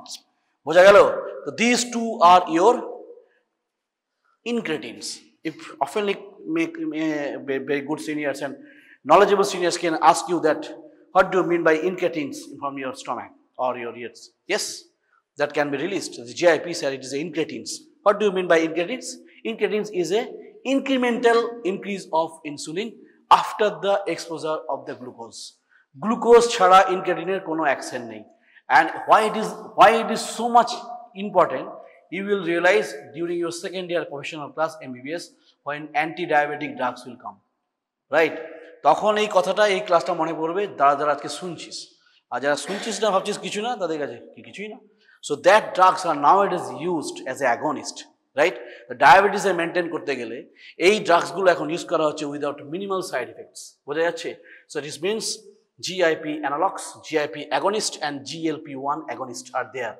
বোঝা গেল? So these two are your incretins. If often make very good seniors and knowledgeable seniors can ask you that, what do you mean by incretins from your stomach or your ears? Yes, that can be released. The GIP said it is incretins. What do you mean by incretins? Incretins is a incremental increase of insulin after the exposure of the glucose. Glucose chhara incretiner kono action nei. And why it is so much important, you will realize during your second year professional class MBBS when anti-diabetic drugs will come, right? তখন এই কথাটা এই ক্লাসটা মনে পড়বে যারা আজকে শুনছিস, আর যারা শুনছিস না ভাবছিস কিছু না, তাদের কাছে কিছুই না। So that drugs are nowadays used as a agonist, right? The diabetes maintain করতে গেলে এই ড্রাগসগুলো এখন ইউজ করা হচ্ছে উইদাউট মিনিমাল সাইড ইফেক্টস। বোঝা যাচ্ছে? So this means GIP analogs, GIP agonist and GLP-1 agonist are there.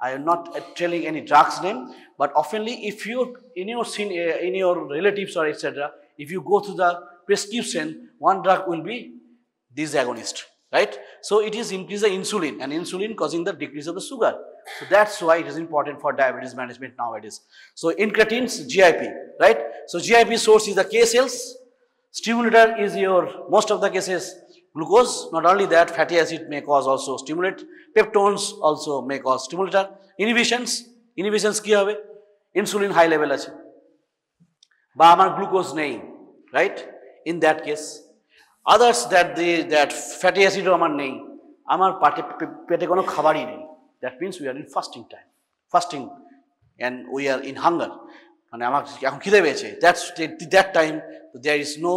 I am not telling any drugs name, but oftenly if you in your relatives or etc., if you go to the prescription, one drug will be this agonist, right? So it is increase the insulin, and insulin causing the decrease of the sugar. So that's why it is important for diabetes management nowadays. So incretins, GIP, right? So GIP source is the K cells. Stimulator is your, most of the cases, glucose. Not only that, fatty acid may cause also stimulate. Peptones also may cause stimulator. Inhibitions কি হবে? Insulin high level আছে বা আমার glucose নেই, right? In that case, others that fatty acid আমার নেই, আমার পেটে কোনো খাবারই নেই, that means we are in fasting and we are in hunger, মানে আমার এখন খিদে পেয়েছে, that time there is no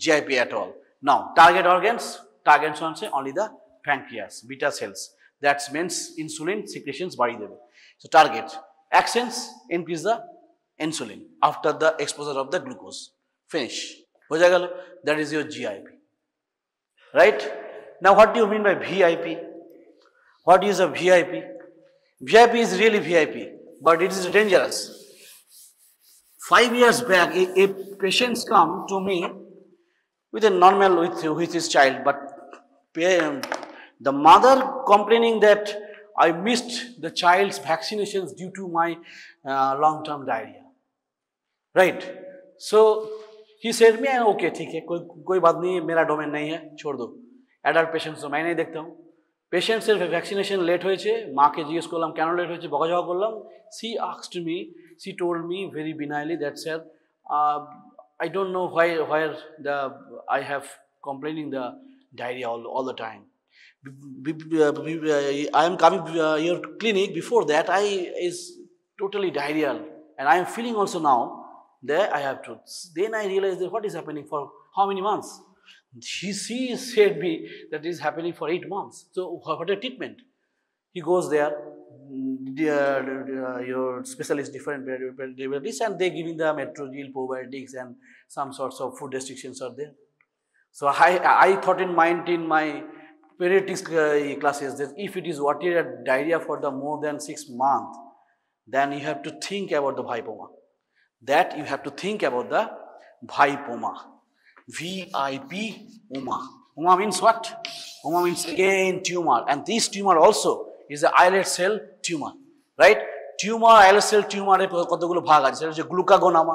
GIP at all. Now target organs হচ্ছে only the pancreas, beta cells, that means insulin secretions বাড়িয়ে দেবে. So target actions increase the insulin after the exposure of the glucose. Finish. বোঝা গেল? That is your GIP, right? Now what do you mean by VIP? What is a VIP? VIP is really VIP, but it is dangerous. 5 years back, a patients come to me with a normal with his child, but the mother complaining that I missed the child's vaccinations due to my long-term diarrhea, right? So he said me, okay, ठीक है, कोई बात नहीं, मेरा domain नहीं है, छोड़ दो। एडल्ट पेशेंट्स तो मैं नहीं देखता हूँ। पेशेंट्स से वैक्सीनेशन लेट হয়েছে, মাকে জিজ্ঞেস করলাম কেন লেট হয়েছে, বকাঝকা করলাম। she told me very benignly that, sir, I don't know where I have complaining the diarrhea all the time. I am coming your clinic, before that I is totally diarrheal, and I am feeling also now. There I have to. Then I realized that what is happening for how many months? She said me that is happening for 8 months. So what a treatment? He goes there, your specialist different diabetes, and they giving the Metrogyl, probiotics, and some sorts of food restrictions are there. So I thought in my pediatrics classes that if it is watery diarrhea for the more than 6 months, then you have to think about the vipoma. That you have to think about the vipoma. VIP-oma. Oma means what? Oma means again tumor, and this tumor also is the islet cell tumor, right? Tumor, islet cell tumor এর কতগুলো ভাগ আছে, সেটা হচ্ছে গ্লুকাগোনামা,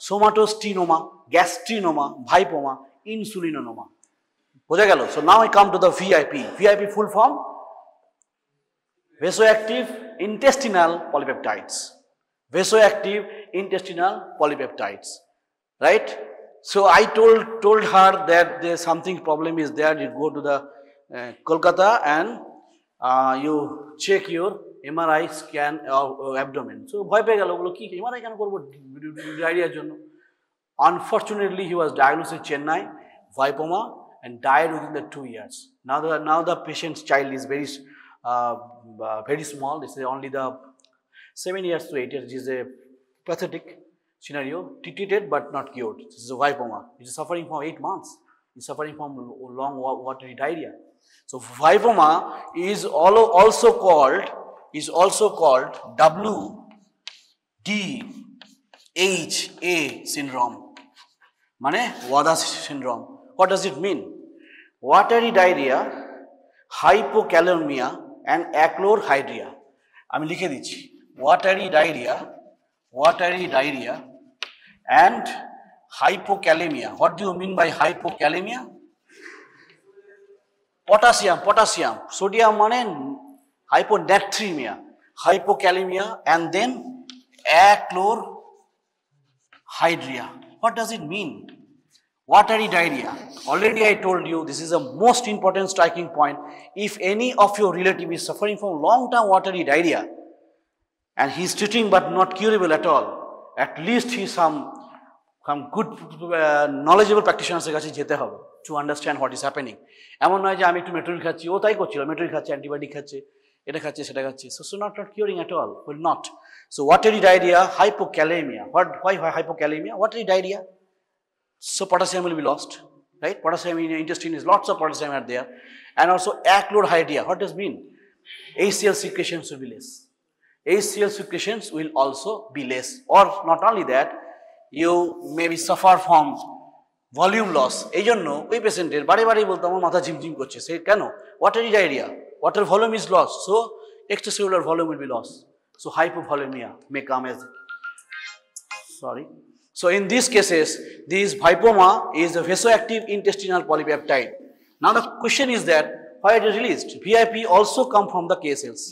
সোমাটোস্টিনোমা, গ্যাস্ট্রিনোমা, ভাইপোমা, insulinoma. বোঝা গেল? So now I come to the VIP. VIP full form, vasoactive intestinal polypeptides. Vasoactive intestinal polypeptides, right? So I told her that there's something problem is there. You go to the Kolkata and you check your MRI scan or abdomen. So ভয় পেয়ে গেল, বলো কি MRI কেন করব ডায়রিয়ার জন্য? Unfortunately, he was diagnosed in Chennai, Vipoma, and died within the 2 years. Now the patient's child is very small. This is only the 7 years to 8 years. It is a pathetic scenario, treated but not cured. This is a Vipoma. He is suffering from 8 months. He is suffering from long watery diarrhea. So Vipoma is also called WDHA syndrome. Mane WADA syndrome. What does it mean? Watery diarrhea, hypokalemia and achlorhydria. আমি লিখে দিচ্ছি, watery diarrhea and hypokalemia. What do you mean by hypokalemia? Potassium. Sodium মানে hyponatremia, hypokalemia, and then achlorhydria. What does it mean? Watery diarrhea. Already I told you this is a most important striking point. If any of your relative is suffering from long-term watery diarrhea and he is treating but not curable at all, at least he is some good knowledgeable practitioners এর কাছে যেতে হবে to understand what is happening. এমন নয় যে আমি একটু মেট্রোল খাচ্ছি, ও তাই করছিল, মেট্রোল খাচ্ছে, অ্যান্টিবায়োটিক খাচ্ছে, এটা খাচ্ছে, সেটা খাচ্ছে, so not curing at all, will not. So watery diarrhea, hypokalemia. Why hypokalemia? Watery diarrhea. So potassium will be lost, right? Potassium in your intestine is lots of potassium are there, and also achlorhydria. What does it mean? HCl secretions will be less. HCl secretions will also be less, or not only that, you maybe suffer from volume loss. এই জন্য ওই পেশেন্টের বারে বারে বলতো আমার মাথা ঝিমঝিম করছে, সে কেন? Watery diarrhea. Water volume is lost, so extracellular volume will be lost. So hypovolemia may come as, So in these cases, this Vipoma is a vasoactive intestinal polypeptide. Now the question is that why it is released? VIP also come from the K cells.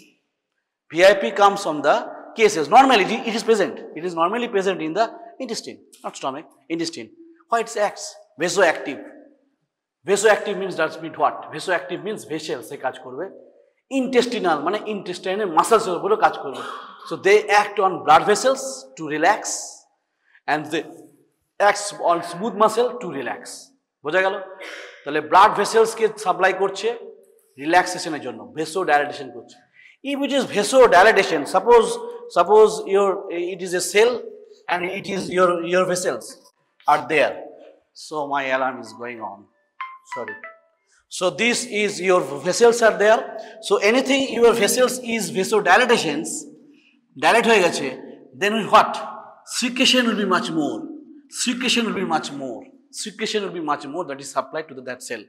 VIP comes from the K cells. Normally it is present. It is normally present in the intestine, not stomach, intestine. Why it acts? Vasoactive. Vasoactive means what? Vasoactive means vessels se kaj korbe. Intestinal mane intestine muscles er upore kaj korbe. So they act on blood vessels to relax, and they act on smooth muscle to relax. বোঝা গেল? তাহলে blood vessels কে supply করছে রিল্যাক্সেশনের জন্য, ভেসোডাইলেটেশন করছে। If it is vasodilatation, suppose it is a cell and it is your vessels are there. So my alarm is going on. Sorry. So this is your vessels are there. So anything your vessels is vasodilatations, dilate হয়ে গেছে, then what? Secretion will be much more. Secretion will be much more that is supplied to that cell.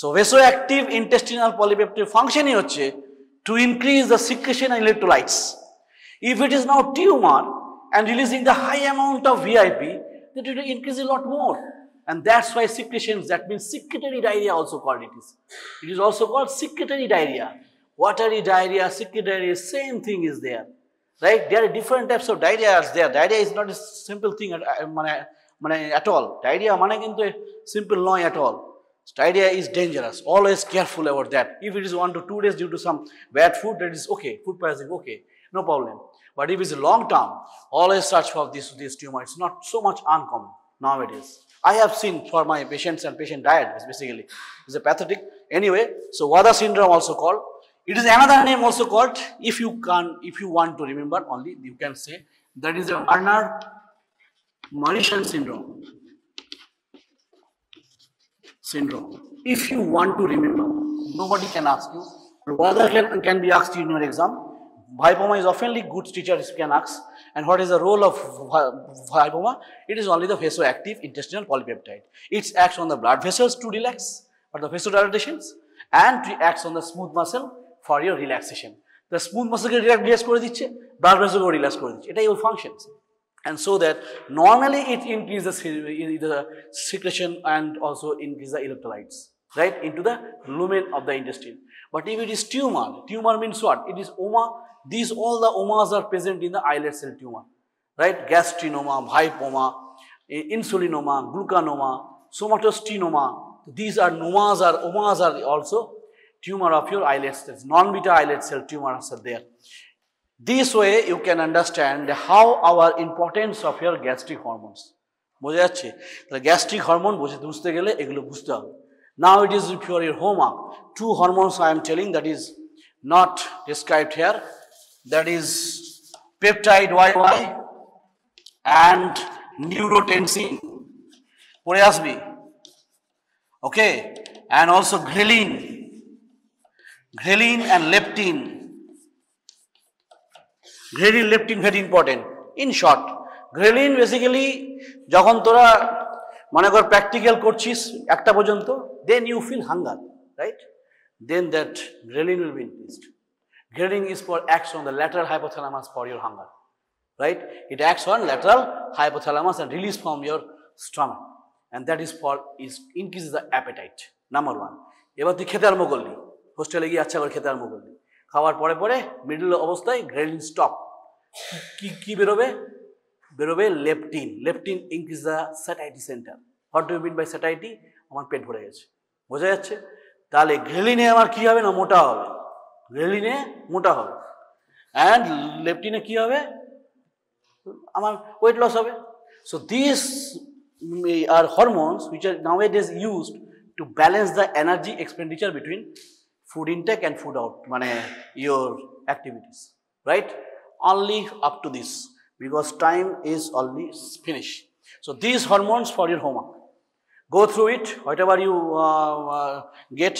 So vasoactive intestinal polypeptide function হচ্ছে to increase the secretion and electrolytes. If it is now tumor and releasing the high amount of VIP, then it will increase a lot more. And that's why secretions, that means secretory diarrhea also called it is. It is also called secretory diarrhea. Watery diarrhea, secretory, same thing is there. Right? There are different types of diarrhea there. Diarrhea is not a simple thing at all. Diarrhea mane kintu simple noy at all. Diarrhea is dangerous. Always careful about that. If it is 1 to 2 days due to some bad food, that is okay. Food poisoning, okay, no problem. But if it's a long term, always search for this tumor. It's not so much uncommon nowadays. I have seen for my patients and patient diet basically. It's a pathetic. Anyway, so WADA syndrome also called. It is another name also called. If you want to remember only, you can say that is a Werner-Mariechen syndrome. If you want to remember, nobody can ask you. WADA can be asked in your exam. Vipoma is oftenly good teachers can ask. And what is the role of Vipoma? It is only the vasoactive intestinal polypeptide. It acts on the blood vessels to relax. for the vasodilatations and acts on the smooth muscle for your relaxation. The smooth muscle relax করে দিচ্ছে, blood vessel relax করে দিচ্ছে, এটাই ওর functions. And so that normally it increases the secretion and also increase the electrolytes, right, into the lumen of the intestine. But if it is tumor, tumor means what? It is oma. These all the omas are present in the islet cell tumor, right? Gastrinoma, hypoma, insulinoma, glucanoma, somatostenoma. These are omas are also tumor of your islet cells. Non-beta islet cell tumors are there. This way you can understand how our importance of your gastric hormones. বোঝা যাচ্ছে? তাহলে gastric hormone বুঝতে গেলে এগুলো বুঝতে হবে. Now it is for your homework. Two hormones I am telling that is not described here. That is peptide YY and neurotensin. পড়ে আসবি. Okay, and also ghrelin and leptin. Ghrelin, leptin very important. In short, ghrelin basically যখন তোরা মনে কর practical করছিস একটা পর্যন্ত, then you feel hunger, right? Then that ghrelin will be increased. Ghrelin is for acts on the lateral hypothalamus for your hunger, right? It acts on lateral hypothalamus and release from your stomach, and that is for increases the appetite. Number one. এবার তুই খেতে আরম্ভ করলি, হোস্টেলে গিয়ে আচ্ছা করে খেতে আরম্ভ করলি, খাওয়ার পরে পরে মিডল অবস্থায় গ্রেলিন স্টপ, কি বেরোবে? বেরোবে leptin. Leptin increase the satiety centre. What do you mean by satiety? আমার পেট ভরে গেছে, বোঝা যাচ্ছে? তাহলে গ্রেলিনে আমার কি হবে না, মোটা হবে. গ্রেলিনে মোটা হবে, অ্যান্ড লেপটিনে কি হবে? আমার ওয়েট লস হবে. So this are hormones which are nowadays used to balance the energy expenditure between food intake and food out, মানে your activities, right? Only up to this, because time is already finished. So these hormones for your homework, go through it, whatever you get.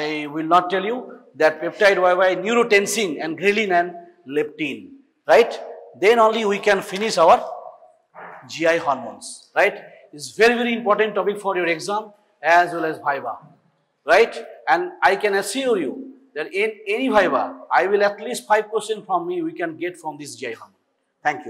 I will not tell you that peptide YY, neurotensin and ghrelin and leptin, right? Then only we can finish our GI hormones, right? It's very important topic for your exam as well as Viva, right? And I can assure you that in any Viva, I will at least 5% from me we can get from this GI hormone. Thank you.